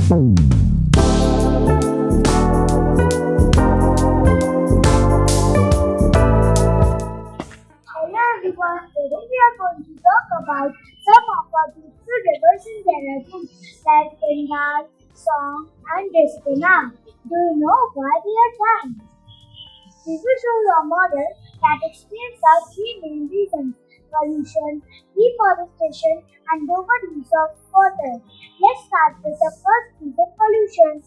Hello everyone, today we are going to talk about some of our beautiful rivers in Dehradun like Bindal, Song and Rispana. Do you know why they are dying? We will show you a model that explains our three main reasons: pollution, deforestation and overuse of water. Let's start with the first reason: pollution.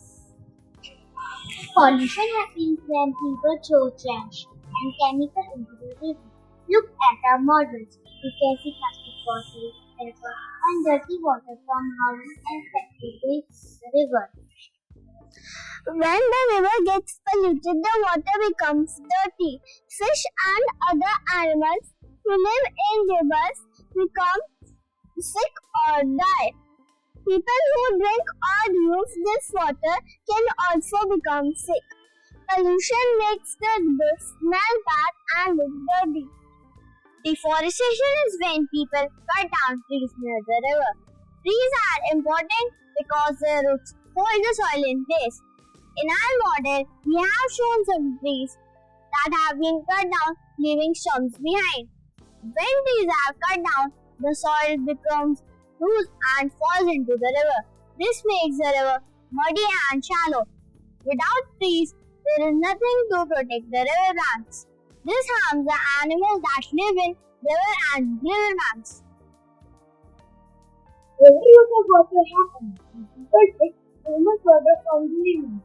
Pollution happens when people throw trash and chemicals into the river. Look at our models. You can see plastic bottles, paper, and dirty water from houses and factories in the river. When the river gets polluted, the water becomes dirty. Fish and other animals who live in rivers become sick or die. People who drink or use this water can also become sick. Pollution makes the river smell bad and look dirty. Deforestation is when people cut down trees near the river. Trees are important because their roots hold the soil in place. In our model, we have shown some trees that have been cut down, leaving stumps behind. When trees are cut down, the soil becomes loose and falls into the river. This makes the river muddy and shallow. Without trees, there is nothing to protect the river banks. This harms the animals that live in river and river banks. Overuse of water happens when people take too much water from the river.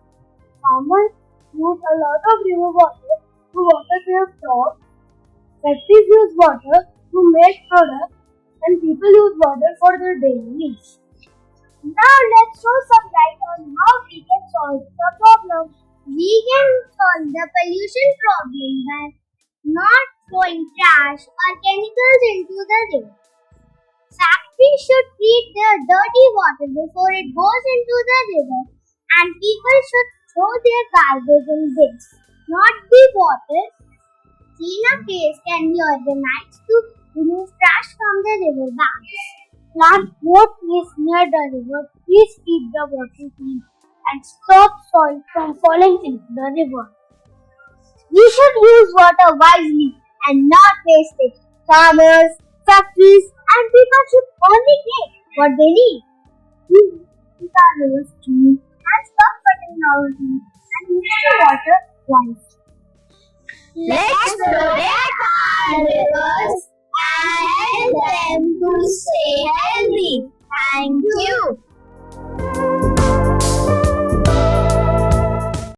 Farmers use a lot of river water to water their crops. Factories use water to make products, and people use water for their daily needs. Now let's throw some light on how we can solve the problem. We can solve the pollution problem by not throwing trash or chemicals into the river. Factories should treat their dirty water before it goes into the river, and people should throw their garbage in bins, not the water. Cleanup days can be organized to remove trash from the river banks. Plant more trees near the river. Please keep the water clean and stop soil from falling into the river. We should use water wisely and not waste it. Farmers, factories, and people should only take what they need. We need to keep our rivers clean and stop cutting down trees and use the water wisely. Let's protect our rivers and help them to stay healthy. Thank you.